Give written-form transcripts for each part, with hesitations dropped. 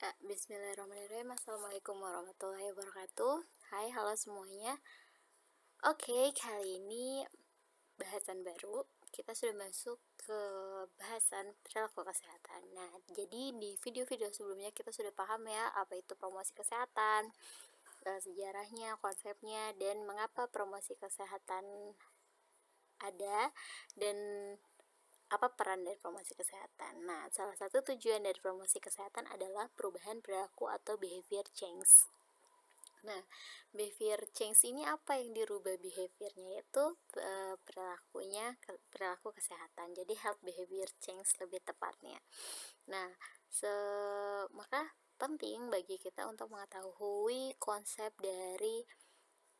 Ya, bismillahirrahmanirrahim. Assalamualaikum warahmatullahi wabarakatuh. Hai, halo semuanya. Oke, kali ini bahasan baru. Kita sudah masuk ke bahasan perilaku kesehatan. Nah, jadi di video-video sebelumnya kita sudah paham ya apa itu promosi kesehatan, sejarahnya, konsepnya, dan mengapa promosi kesehatan ada, dan apa peran dari promosi kesehatan. Nah, salah satu tujuan dari promosi kesehatan adalah perubahan perilaku atau behavior change. Nah, behavior change ini apa yang dirubah behaviornya, yaitu perilaku kesehatan. Jadi health behavior change lebih tepatnya. Nah, maka penting bagi kita untuk mengetahui konsep dari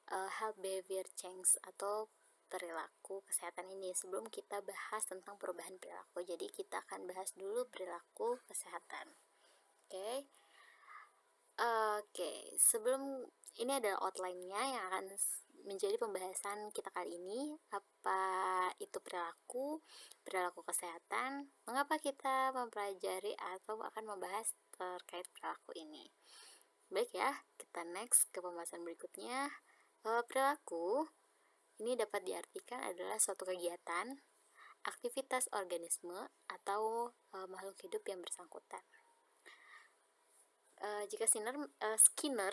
health behavior change atau perilaku kesehatan ini sebelum kita bahas tentang perubahan perilaku. Jadi kita akan bahas dulu perilaku kesehatan. Oke, sebelum ini adalah outline-nya yang akan menjadi pembahasan kita kali ini. Apa itu perilaku kesehatan, mengapa kita mempelajari atau akan membahas terkait perilaku ini. Baik ya, kita next ke pembahasan berikutnya. Perilaku ini dapat diartikan adalah suatu kegiatan, aktivitas organisme atau makhluk hidup yang bersangkutan. Jika Skinner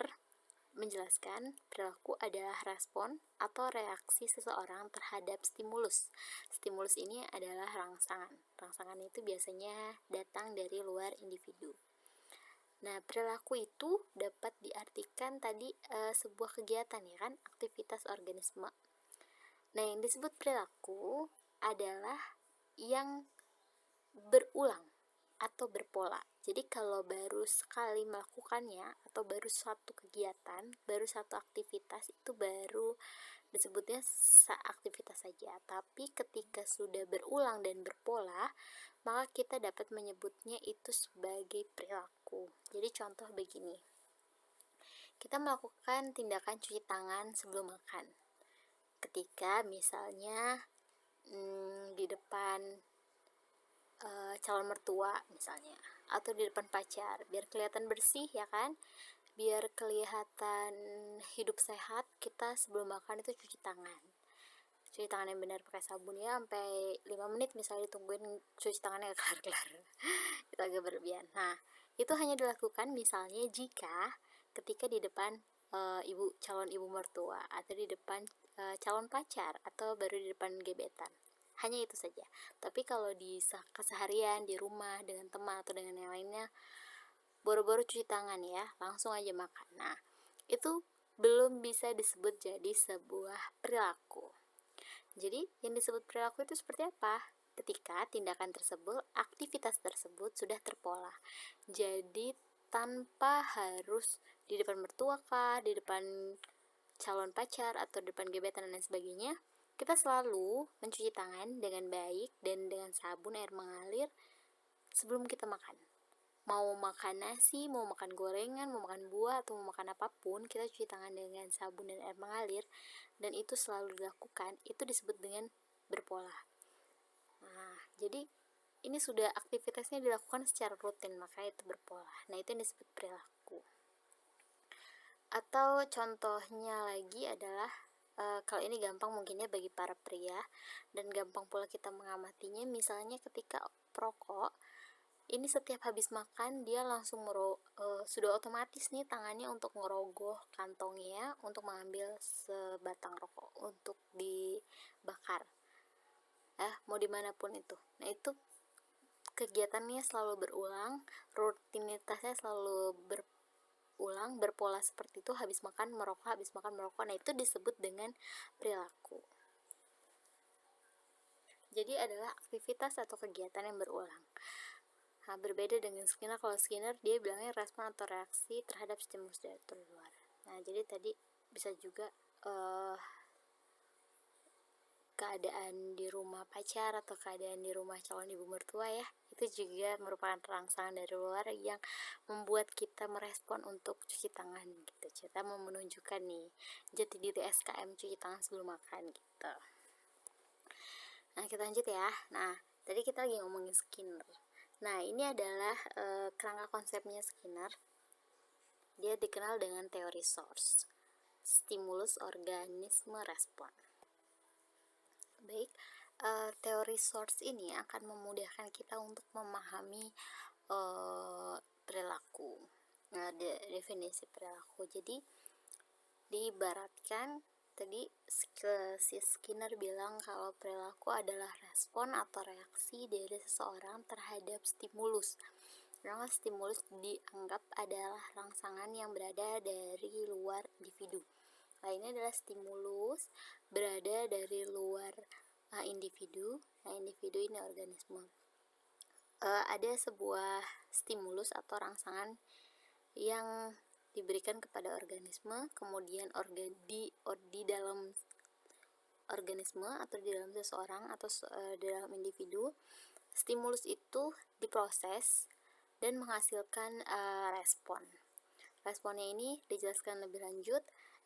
menjelaskan, perilaku adalah respon atau reaksi seseorang terhadap stimulus. Stimulus ini adalah rangsangan. Rangsangan itu biasanya datang dari luar individu. Nah, perilaku itu dapat diartikan tadi sebuah kegiatan ya kan, aktivitas organisme. Nah, yang disebut perilaku adalah yang berulang atau berpola. Jadi kalau baru sekali melakukannya atau baru satu kegiatan, baru satu aktivitas, itu baru disebutnya aktivitas saja. Tapi ketika sudah berulang dan berpola, maka kita dapat menyebutnya itu sebagai perilaku. Jadi contoh begini, kita melakukan tindakan cuci tangan sebelum makan. Ketika misalnya di depan calon mertua misalnya, atau di depan pacar, biar kelihatan bersih ya kan, biar kelihatan hidup sehat, kita sebelum makan itu cuci tangan yang benar pakai sabun ya, sampai 5 menit misalnya ditungguin cuci tangannya kelar-kelar. Itu agak berlebihan. Nah, itu hanya dilakukan misalnya jika ketika di depan calon ibu mertua, atau di depan calon pacar, atau baru di depan gebetan. Hanya itu saja. Tapi kalau di keseharian, di rumah, dengan teman atau dengan yang lainnya, boro-boro cuci tangan ya, langsung aja makan. Nah, itu belum bisa disebut jadi sebuah perilaku. Jadi, yang disebut perilaku itu seperti apa? Ketika tindakan tersebut, aktivitas tersebut sudah terpola. Jadi, tanpa harus di depan mertua kah, di depan calon pacar, atau di depan gebetan dan lain sebagainya, kita selalu mencuci tangan dengan baik dan dengan sabun air mengalir sebelum kita makan. Mau makan nasi, mau makan gorengan, mau makan buah, atau mau makan apapun, kita cuci tangan dengan sabun dan air mengalir, dan itu selalu dilakukan. Itu disebut dengan berpola. Nah, jadi ini sudah aktivitasnya dilakukan secara rutin, maka itu berpola. Nah, itu yang disebut perilaku. Atau contohnya lagi adalah, kalau ini gampang mungkinnya bagi para pria, dan gampang pula kita mengamatinya, misalnya ketika perokok, ini setiap habis makan dia langsung sudah otomatis nih tangannya untuk ngerogoh kantongnya untuk mengambil sebatang rokok untuk dibakar, mau dimanapun itu. Nah, itu kegiatannya selalu berulang, rutinitasnya selalu berulang, berpola seperti itu, habis makan merokok. Nah, itu disebut dengan perilaku. Jadi adalah aktivitas atau kegiatan yang berulang. Nah, berbeda dengan Skinner. Kalau Skinner dia bilangnya respon atau reaksi terhadap stimulus dari luar. Nah, jadi tadi bisa juga keadaan di rumah pacar atau keadaan di rumah calon ibu mertua ya, itu juga merupakan rangsangan dari luar yang membuat kita merespon untuk cuci tangan gitu. Kita mau menunjukkan nih jati diri SKM cuci tangan sebelum makan gitu. Nah, kita lanjut ya. Nah, tadi kita lagi ngomongin Skinner. Nah, ini adalah kerangka konsepnya Skinner. Dia dikenal dengan teori source, stimulus, organisme, respon. Baik, teori source ini akan memudahkan kita untuk memahami perilaku. Nah, definisi perilaku. Jadi, diibaratkan tadi si Skinner bilang kalau perilaku adalah respon atau reaksi dari seseorang terhadap stimulus. Karena stimulus dianggap adalah rangsangan yang berada dari luar individu. Nah, ini adalah stimulus berada dari luar individu. Nah, individu ini organisme. Ada sebuah stimulus atau rangsangan yang diberikan kepada organisme, kemudian di dalam organisme atau di dalam seseorang atau di dalam individu, stimulus itu diproses dan menghasilkan respon. Responnya ini dijelaskan lebih lanjut.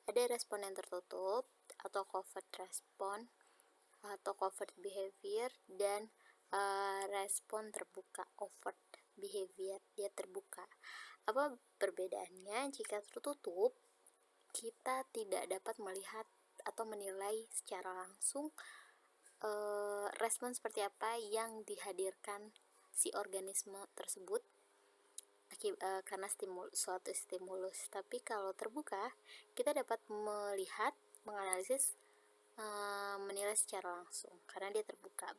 Ada respon yang tertutup atau covert respon atau covert behavior, dan respon terbuka overt behavior, dia terbuka. Apa perbedaannya? Jika tertutup, kita tidak dapat melihat atau menilai secara langsung respon seperti apa yang dihadirkan si organisme tersebut karena suatu stimulus. Tapi kalau terbuka, kita dapat melihat, menganalisis, menilai secara langsung karena dia terbuka.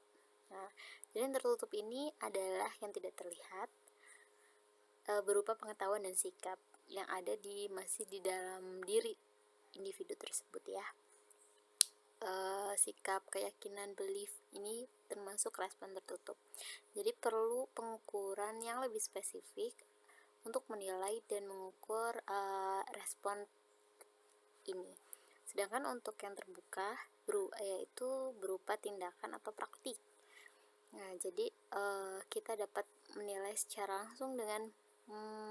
Nah, jadi yang tertutup ini adalah yang tidak terlihat, berupa pengetahuan dan sikap yang ada masih di dalam diri individu tersebut ya. Sikap, keyakinan, belief ini termasuk respon tertutup. Jadi perlu pengukuran yang lebih spesifik untuk menilai dan mengukur respon ini. Sedangkan untuk yang terbuka yaitu berupa tindakan atau praktik. Nah, jadi kita dapat menilai secara langsung dengan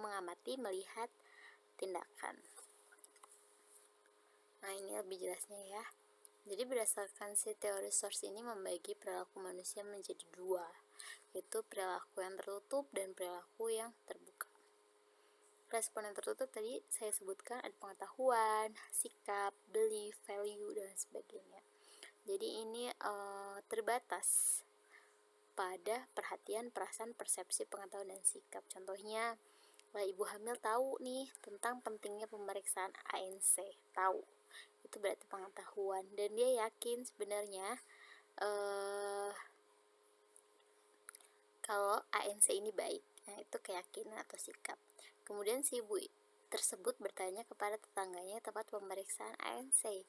mengamati, melihat tindakan. Nah, ini lebih jelasnya ya. Jadi berdasarkan si teori source ini membagi perilaku manusia menjadi dua, yaitu perilaku yang tertutup dan perilaku yang terbuka. Respon yang tertutup tadi saya sebutkan ada pengetahuan, sikap, belief, value, dan sebagainya. Jadi ini terbatas pada perhatian, perasaan, persepsi, pengetahuan, dan sikap. Contohnya, ibu hamil tahu nih tentang pentingnya pemeriksaan ANC, tahu. Itu berarti pengetahuan, dan dia yakin sebenarnya kalau ANC ini baik. Nah, itu keyakinan atau sikap. Kemudian si ibu tersebut bertanya kepada tetangganya tempat pemeriksaan ANC.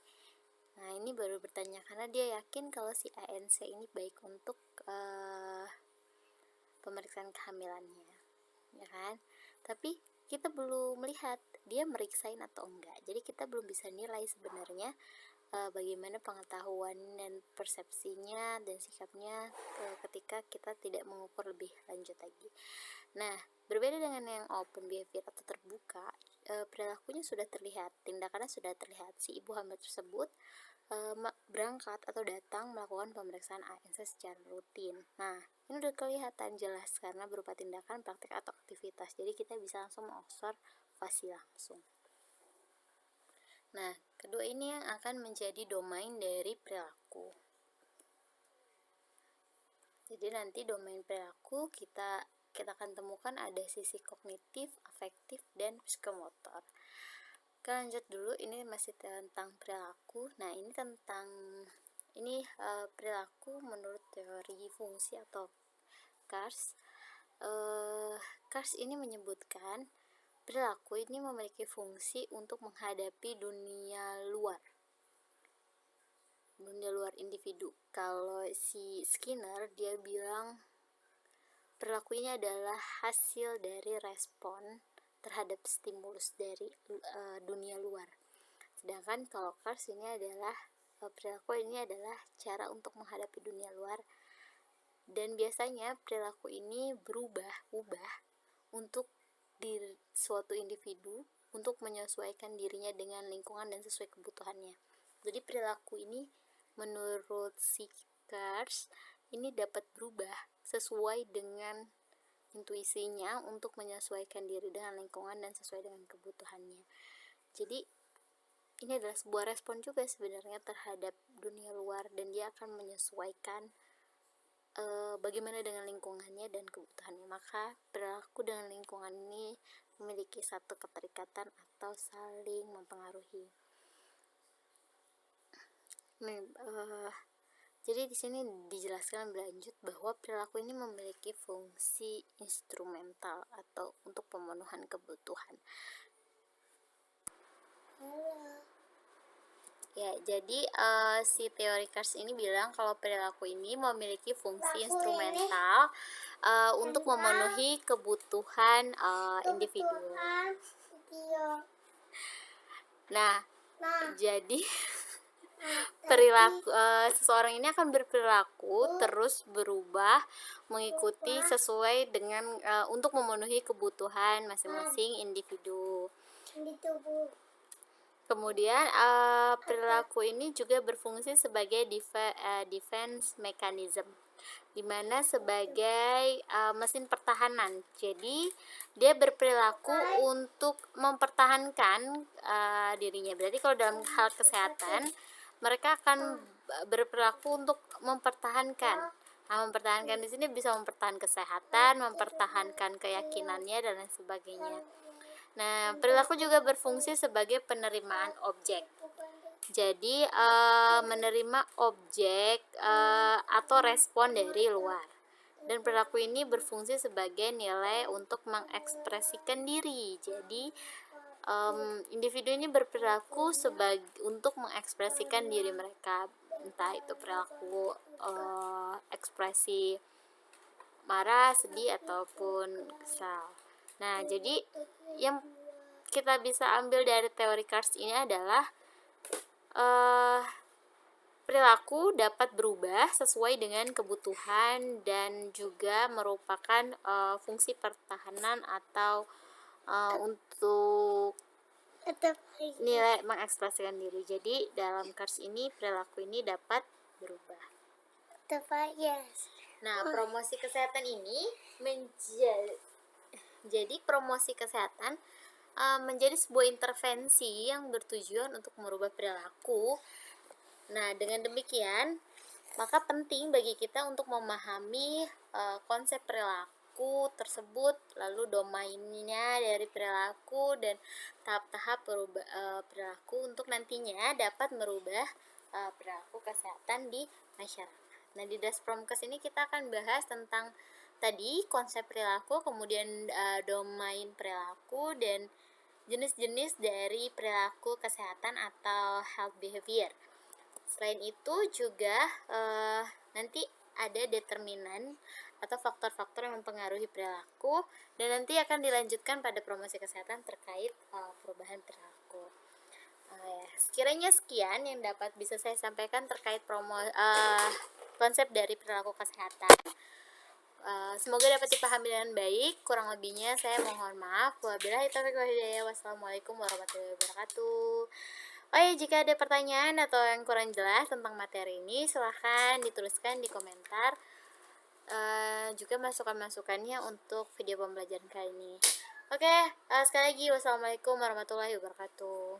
Nah, ini baru bertanya karena dia yakin kalau si ANC ini baik untuk pemeriksaan kehamilannya, ya kan? Tapi kita belum melihat dia meriksain atau enggak. Jadi kita belum bisa nilai sebenarnya bagaimana pengetahuan dan persepsinya dan sikapnya ketika kita tidak mengukur lebih lanjut lagi. Nah, berbeda dengan yang open behavior atau terbuka, perilakunya sudah terlihat, tindakannya sudah terlihat. Si ibu hamil tersebut berangkat atau datang melakukan pemeriksaan ANC secara rutin. Nah, ini udah kelihatan jelas karena berupa tindakan, praktik, atau aktivitas. Jadi kita bisa langsung mengobservasi langsung. Nah, kedua ini yang akan menjadi domain dari perilaku. Jadi nanti domain perilaku kita akan temukan ada sisi kognitif, afektif, dan psikomotor. Kita lanjut dulu, ini masih tentang perilaku. Nah, ini tentang perilaku menurut teori fungsi atau CARS. CARS ini menyebutkan perilaku ini memiliki fungsi untuk menghadapi dunia luar individu. Kalau si Skinner dia bilang perilaku ini adalah hasil dari respon terhadap stimulus dari dunia luar. Sedangkan kalau CARS ini adalah perilaku ini adalah cara untuk menghadapi dunia luar, dan biasanya perilaku ini berubah untuk suatu individu untuk menyesuaikan dirinya dengan lingkungan dan sesuai kebutuhannya. Jadi perilaku ini menurut si CARS ini dapat berubah sesuai dengan intuisinya untuk menyesuaikan diri dengan lingkungan dan sesuai dengan kebutuhannya. Jadi ini adalah sebuah respon juga sebenarnya terhadap dunia luar, dan dia akan menyesuaikan bagaimana dengan lingkungannya dan kebutuhannya. Maka perilaku dengan lingkungan ini memiliki satu keterikatan atau saling mempengaruhi. Jadi di sini dijelaskan lebih lanjut bahwa perilaku ini memiliki fungsi instrumental atau untuk pemenuhan kebutuhan. Ya, jadi si teori Kars ini bilang kalau perilaku ini memiliki fungsi instrumental untuk memenuhi kebutuhan individu. Nah, jadi perilaku seseorang ini akan berperilaku terus berubah mengikuti sesuai dengan untuk memenuhi kebutuhan masing-masing individu. Kemudian perilaku ini juga berfungsi sebagai defense mechanism, dimana sebagai mesin pertahanan. Jadi dia berperilaku untuk mempertahankan dirinya. Berarti kalau dalam hal kesehatan, mereka akan berperilaku untuk mempertahankan. Nah, mempertahankan di sini bisa mempertahankan kesehatan, mempertahankan keyakinannya dan lain sebagainya. Nah, perilaku juga berfungsi sebagai penerimaan objek. Jadi menerima objek atau respon dari luar. Dan perilaku ini berfungsi sebagai nilai untuk mengekspresikan diri. Jadi individu ini berperilaku untuk mengekspresikan diri mereka, entah itu perilaku ekspresi marah, sedih, ataupun kesal. Nah, jadi yang kita bisa ambil dari teori Kars ini adalah perilaku dapat berubah sesuai dengan kebutuhan dan juga merupakan fungsi pertahanan atau untuk nilai mengekspresikan diri. Jadi dalam Kars ini perilaku ini dapat berubah. Nah, promosi kesehatan ini jadi promosi kesehatan menjadi sebuah intervensi yang bertujuan untuk merubah perilaku. Nah, dengan demikian, maka penting bagi kita untuk memahami konsep perilaku tersebut, lalu domainnya dari perilaku dan tahap-tahap perilaku untuk nantinya dapat merubah perilaku kesehatan di masyarakat. Nah, di Daspromkes ini kita akan bahas tentang tadi konsep perilaku, kemudian domain perilaku, dan jenis-jenis dari perilaku kesehatan atau health behavior. Selain itu juga nanti ada determinan atau faktor-faktor yang mempengaruhi perilaku, dan nanti akan dilanjutkan pada promosi kesehatan terkait perubahan perilaku. Sekiranya sekian yang dapat bisa saya sampaikan terkait konsep dari perilaku kesehatan. Semoga dapat dipahami dengan baik. Kurang lebihnya saya mohon maaf. Wabillahi taufiq wal hidayah. Wassalamualaikum warahmatullahi wabarakatuh. Oh ya, jika ada pertanyaan atau yang kurang jelas tentang materi ini, silahkan dituliskan di komentar. Juga masukan-masukannya untuk video pembelajaran kali ini. Oke, sekali lagi wassalamualaikum warahmatullahi wabarakatuh.